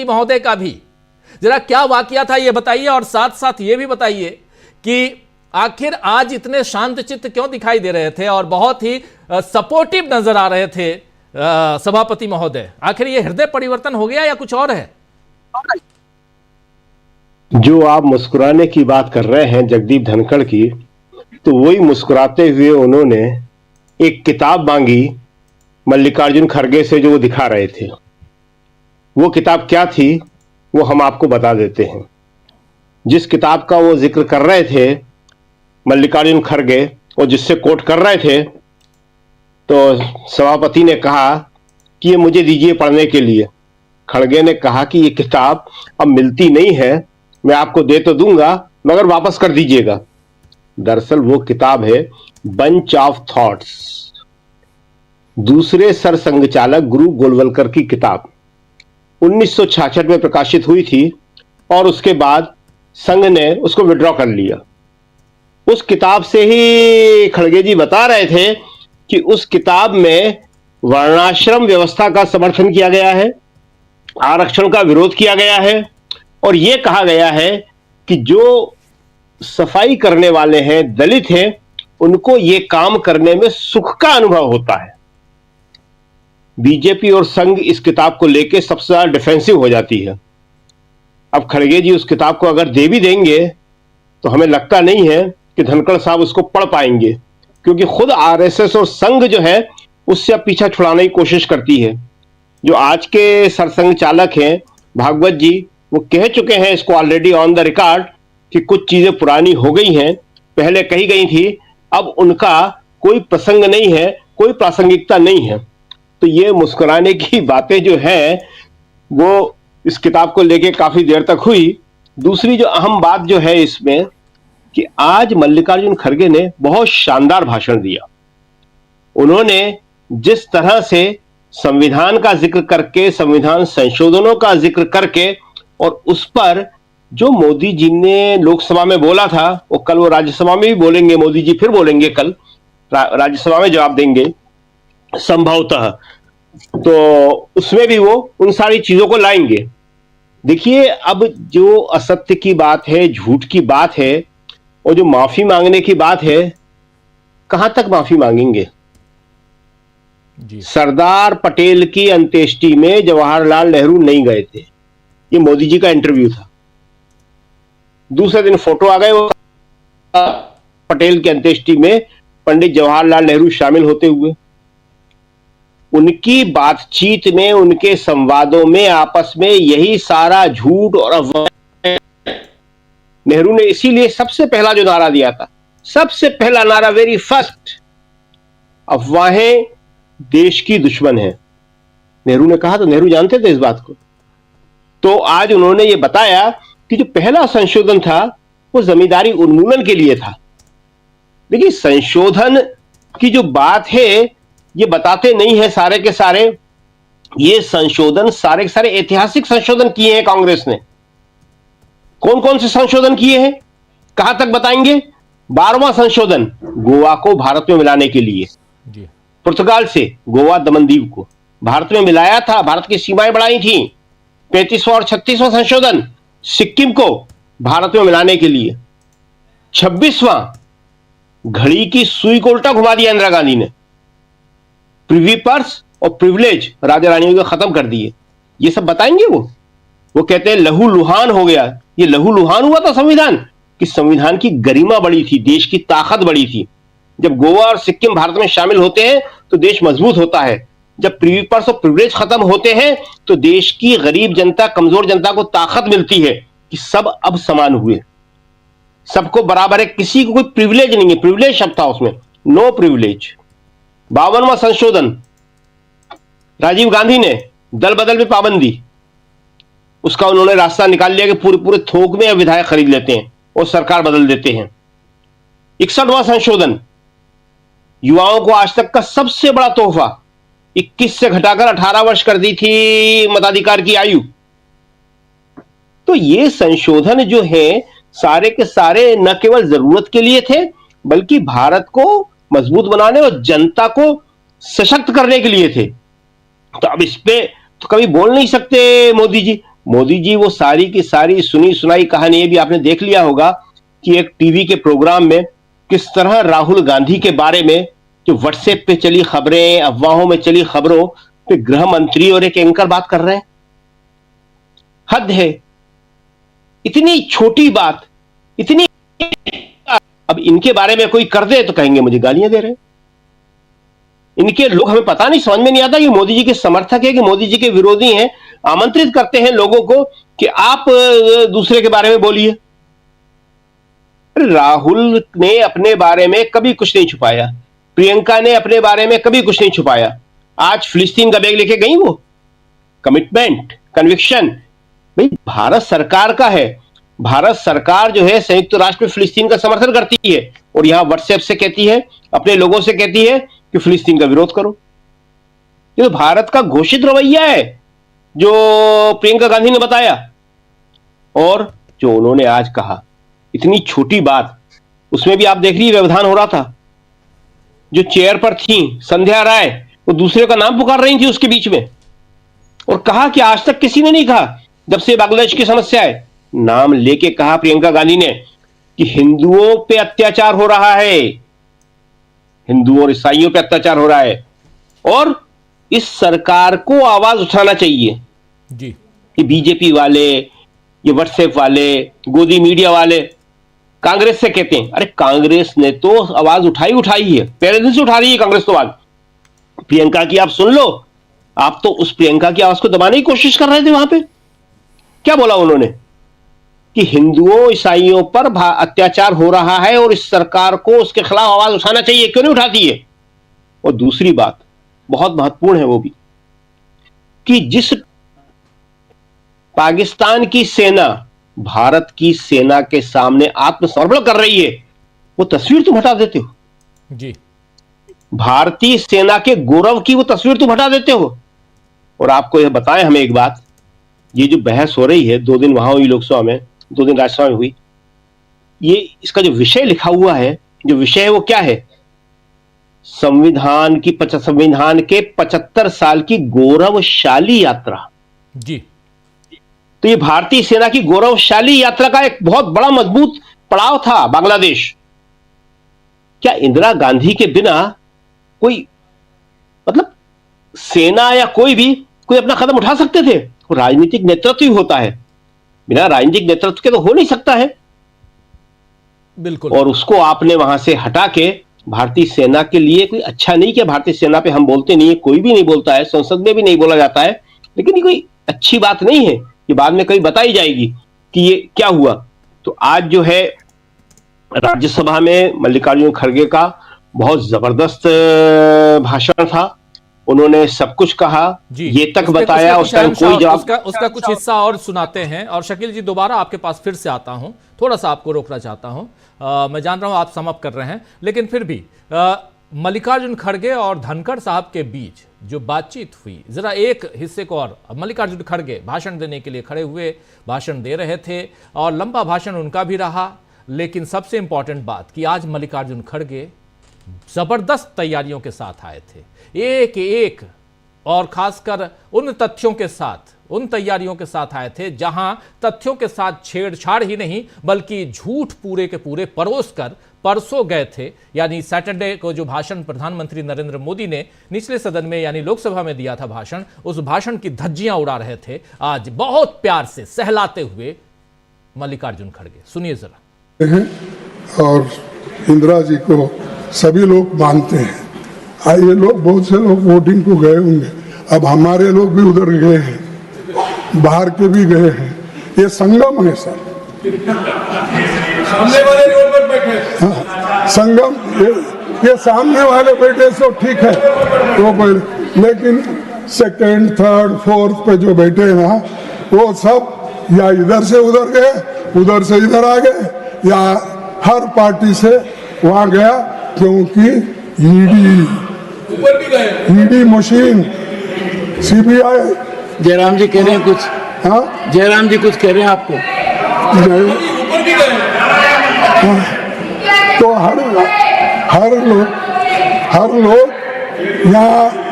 महोदय का भी जरा क्या वाकया था ये बताइए, और साथ साथ ये भी बताइए कि आखिर आज इतने शांत चित्त क्यों दिखाई दे रहे थे और बहुत ही सपोर्टिव नजर आ रहे थे सभापति महोदय। आखिर ये हृदय परिवर्तन हो गया या कुछ और है? जो आप मुस्कुराने की बात कर रहे हैं जगदीप धनखड़ की, तो वही मुस्कुराते हुए उन्होंने एक किताब मांगी मल्लिकार्जुन खड़गे से जो वो दिखा रहे थे। वो किताब क्या थी वो हम आपको बता देते हैं। जिस किताब का वो जिक्र कर रहे थे मल्लिकार्जुन खड़गे और जिससे कोट कर रहे थे, तो सभापति ने कहा कि ये मुझे दीजिए पढ़ने के लिए। खड़गे ने कहा कि ये किताब अब मिलती नहीं है, मैं आपको दे तो दूंगा मगर वापस कर दीजिएगा। दरअसल वो किताब है बंच ऑफ थॉट्स, दूसरे सरसंघचालक गुरु गोलवलकर की किताब 1966 में प्रकाशित हुई थी और उसके बाद संघ ने उसको विड्रॉ कर लिया। उस किताब से ही खड़गे जी बता रहे थे कि उस किताब में वर्णाश्रम व्यवस्था का समर्थन किया गया है, आरक्षण का विरोध किया गया है और यह कहा गया है कि जो सफाई करने वाले हैं, दलित हैं, उनको यह काम करने में सुख का अनुभव होता है। बीजेपी और संघ इस किताब को लेकर सबसे ज्यादा डिफेंसिव हो जाती है। अब खड़गे जी उस किताब को अगर दे भी देंगे तो हमें लगता नहीं है कि धनखड़ साहब उसको पढ़ पाएंगे, क्योंकि खुद आरएसएस और संघ जो है उससे अब पीछा छुड़ाने की कोशिश करती है। जो आज के सरसंघ चालक हैं भागवत जी, वो कह चुके हैं इसको ऑलरेडी ऑन द रिकॉर्ड कि कुछ चीजें पुरानी हो गई हैं, पहले कही गई थी, अब उनका कोई प्रसंग नहीं है, कोई प्रासंगिकता नहीं है। तो ये मुस्कुराने की बातें जो है वो इस किताब को लेके काफी देर तक हुई। दूसरी जो अहम बात जो है इसमें कि आज मल्लिकार्जुन खड़गे ने बहुत शानदार भाषण दिया। उन्होंने जिस तरह से संविधान का जिक्र करके, संविधान संशोधनों का जिक्र करके और उस पर जो मोदी जी ने लोकसभा में बोला था वो कल वो राज्यसभा में भी बोलेंगे, मोदी जी फिर बोलेंगे, कल राज्यसभा में जवाब देंगे संभवतः, तो उसमें भी वो उन सारी चीजों को लाएंगे। देखिए, अब जो असत्य की बात है, झूठ की बात है और जो माफी मांगने की बात है, कहां तक माफी मांगेंगे? सरदार पटेल की अंत्येष्टि में जवाहरलाल नेहरू नहीं गए थे, ये मोदी जी का इंटरव्यू था। दूसरे दिन फोटो आ गए वो पटेल की अंत्येष्टि में पंडित जवाहरलाल नेहरू शामिल होते हुए। उनकी बातचीत में, उनके संवादों में आपस में यही सारा झूठ और अफवाह। नेहरू ने इसीलिए सबसे पहला जो नारा दिया था, सबसे पहला नारा, वेरी फर्स्ट, अफवाहें देश की दुश्मन है, नेहरू ने कहा। तो नेहरू जानते थे इस बात को। तो आज उन्होंने ये बताया कि जो पहला संशोधन था वो जमींदारी उन्मूलन के लिए था। देखिए, संशोधन की जो बात है ये बताते नहीं है सारे के सारे। ये संशोधन सारे के सारे ऐतिहासिक संशोधन किए हैं कांग्रेस ने। कौन कौन से संशोधन किए हैं, कहां तक बताएंगे? 12वां संशोधन गोवा को भारत में मिलाने के लिए, पुर्तगाल से गोवा दमनदीव को भारत में मिलाया था, भारत की सीमाएं बढ़ाई थी। 35वां और 36वां संशोधन सिक्किम को भारत में मिलाने के लिए। 26वां घड़ी की सुई को उल्टा घुमा दिया इंदिरा गांधी ने, प्रिवी पर्स और प्रिविलेज राजा रानियों को खत्म कर दिए। ये सब बताएंगे वो कहते हैं लहू लुहान हो गया। ये लहू लुहान हुआ था संविधान कि संविधान की गरिमा बढ़ी थी, देश की ताकत बढ़ी थी। जब गोवा और सिक्किम भारत में शामिल होते हैं तो देश मजबूत होता है। जब प्रिवी पर्स और प्रिविलेज खत्म होते हैं तो देश की गरीब जनता, कमजोर जनता को ताकत मिलती है कि सब अब समान हुए, सबको बराबर है, किसी को कोई प्रिविलेज नहीं है। प्रिविलेज शब्द था उसमें, नो प्रिविलेज। 52वां संशोधन राजीव गांधी ने दल बदल में पाबंदी, उसका उन्होंने रास्ता निकाल लिया कि पूरे पूरे थोक में विधायक खरीद लेते हैं और सरकार बदल देते हैं। 61वां संशोधन युवाओं को आज तक का सबसे बड़ा तोहफा, 21 से घटाकर 18 वर्ष कर दी थी मताधिकार की आयु। तो ये संशोधन जो है सारे के सारे न केवल जरूरत के लिए थे बल्कि भारत को मजबूत बनाने और जनता को सशक्त करने के लिए थे। तो अब इस पे तो कभी बोल नहीं सकते मोदी जी, मोदी जी वो सारी की सारी सुनी सुनाई कहानी, ये भी आपने देख लिया होगा कि एक टीवी के प्रोग्राम में किस तरह राहुल गांधी के बारे में जो व्हाट्सएप पे चली खबरें, अफवाहों में चली खबरों पे गृह मंत्री और एक एंकर बात कर रहे हैं। हद है, इतनी छोटी बात, इतनी, अब इनके बारे में कोई कर दे तो कहेंगे मुझे गालियां दे रहे हैं। इनके लोग, हमें पता नहीं, समझ में नहीं आता कि मोदी जी के समर्थक है कि मोदी जी के विरोधी हैं। आमंत्रित करते हैं लोगों को कि आप दूसरे के बारे में बोलिए। राहुल ने अपने बारे में कभी कुछ नहीं छुपाया, प्रियंका ने अपने बारे में कभी कुछ नहीं छुपाया। आज फिलिस्तीन का बैग लेके गई वो, कमिटमेंट, कन्विक्शन भाई भारत सरकार का है। भारत सरकार जो है संयुक्त राष्ट्र में फिलिस्तीन का समर्थन करती है और यहां व्हाट्सएप से कहती है, अपने लोगों से कहती है कि फिलिस्तीन का विरोध करो। ये तो भारत का घोषित रवैया है जो प्रियंका गांधी ने बताया। और जो उन्होंने आज कहा, इतनी छोटी बात, उसमें भी आप देख रही व्यवधान हो रहा था। जो चेयर पर थी संध्या राय, वो दूसरे का नाम पुकार रही थी उसके बीच में, और कहा कि आज तक किसी ने नहीं कहा, जब से बांग्लादेश की समस्या है, नाम लेके कहा प्रियंका गांधी ने कि हिंदुओं पे अत्याचार हो रहा है, हिंदुओं और ईसाइयों पे अत्याचार हो रहा है और इस सरकार को आवाज उठाना चाहिए जी। कि बीजेपी वाले, ये व्हाट्सएप वाले, गोदी मीडिया वाले कांग्रेस से कहते हैं। अरे कांग्रेस ने तो आवाज उठाई है, पहले दिन से उठा रही है कांग्रेस तो आवाज। प्रियंका की आप सुन लो, आप तो उस प्रियंका की आवाज को दबाने की कोशिश कर रहे थे। वहां पे क्या बोला उन्होंने कि हिंदुओं ईसाइयों पर अत्याचार हो रहा है और इस सरकार को उसके खिलाफ आवाज उठाना चाहिए, क्यों नहीं उठाती है। और दूसरी बात बहुत महत्वपूर्ण है वो भी, कि जिस पाकिस्तान की सेना भारत की सेना के सामने आत्मसमर्पण कर रही है, वो तस्वीर तुम हटा देते हो जी। भारतीय सेना के गौरव की वो तस्वीर तुम हटा देते हो। और आपको यह बताएं हमें एक बात, ये जो बहस हो रही है, 2 दिन वहां हुई लोकसभा में, 2 दिन राज्यसभा में हुई, ये इसका जो विषय लिखा हुआ है, जो विषय है वो क्या है, संविधान के 75 साल की गौरवशाली यात्रा जी। तो ये भारतीय सेना की गौरवशाली यात्रा का एक बहुत बड़ा मजबूत पड़ाव था बांग्लादेश। क्या इंदिरा गांधी के बिना कोई, मतलब सेना या कोई अपना कदम उठा सकते थे? राजनीतिक नेतृत्व ही होता है, बिना राजनीतिक नेतृत्व के तो हो नहीं सकता है। बिल्कुल। और उसको आपने वहां से हटा के भारतीय सेना के लिए कोई अच्छा नहीं किया। भारतीय सेना पे हम बोलते नहीं है, कोई भी नहीं बोलता है, संसद में भी नहीं बोला जाता है, लेकिन ये कोई अच्छी बात नहीं है। ये बाद में कहीं बताई जाएगी कि ये क्या हुआ। तो आज जो है राज्यसभा में मल्लिकार्जुन खड़गे का बहुत जबरदस्त भाषण था, उन्होंने सब कुछ कहा, ये तक बताया, उस टाइम कोई जवाब, उसका कुछ हिस्सा और सुनाते हैं। और शकील जी दोबारा आपके पास फिर से आता हूं, थोड़ा सा आपको रोकना चाहता हूं। मैं जान रहा हूं आप सम अप कर रहे हैं, लेकिन फिर भी मल्लिकार्जुन खड़गे और धनखड़ साहब के बीच जो बातचीत हुई, जरा एक हिस्से को और। मल्लिकार्जुन खड़गे भाषण देने के लिए खड़े हुए, भाषण दे रहे थे और लंबा भाषण उनका भी रहा, लेकिन सबसे इंपॉर्टेंट बात कि आज मल्लिकार्जुन खड़गे जबरदस्त तैयारियों के साथ आए थे, एक और खासकर उन तथ्यों के साथ, उन तैयारियों के साथ आए थे जहां तथ्यों के साथ छेड़छाड़ ही नहीं बल्कि झूठ पूरे के पूरे परोस कर परसों गए थे। यानी सैटरडे को जो भाषण प्रधानमंत्री नरेंद्र मोदी ने निचले सदन में यानी लोकसभा में दिया था भाषण, उस भाषण की धज्जियां उड़ा रहे थे आज बहुत प्यार से सहलाते हुए मल्लिकार्जुन खड़गे। सुनिए जरा। और इंदिरा जी को सभी लोग मानते हैं। ये लोग, बहुत से लोग वोटिंग को गए होंगे, अब हमारे लोग भी उधर गए हैं, बाहर के भी गए हैं। ये संगम है सर, सामने वाले रोड पर बैठे। हाँ, संगम, ये सामने वाले बैठे तो ठीक है, तो लेकिन सेकंड, थर्ड, फोर्थ पे जो बैठे हैं ना, वो सब या इधर से उधर गए, उधर से इधर आ गए, या हर पार्टी से वहां गया, क्योंकि ईडी मशीन, सीबीआई। जयराम जी कह रहे हैं कुछ? हाँ, जयराम जी कुछ कह रहे हैं आपको? तो हर लोग यहाँ